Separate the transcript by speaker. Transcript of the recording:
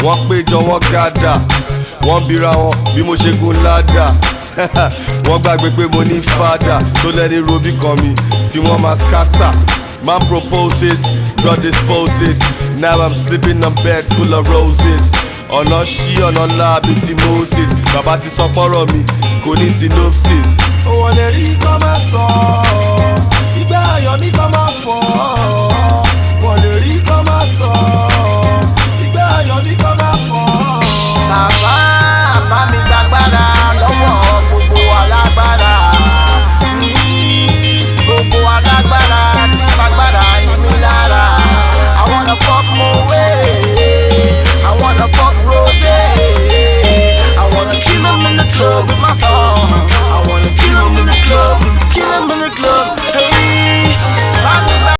Speaker 1: wọ́n péjọ wọ́n gádà, wọ́n bira wọn bí mo ṣe gun ládà. Wọ́n gbàgbé pé mo ní fada tó lẹ́ni robí kan mi tí wọ́n máa scatter. Man proposes, God disposes. Now I'm sleeping on beds full of roses. Ọ̀nà ṣí ọ̀nà ńlá bíi ti Moses. Bàbá ti sọ fọ́rọ̀ mi kò ní synopsis. Òwò lè rí kọ́ máa sọ, ìgbà ayọ̀ mi kọ́ máa fọ́.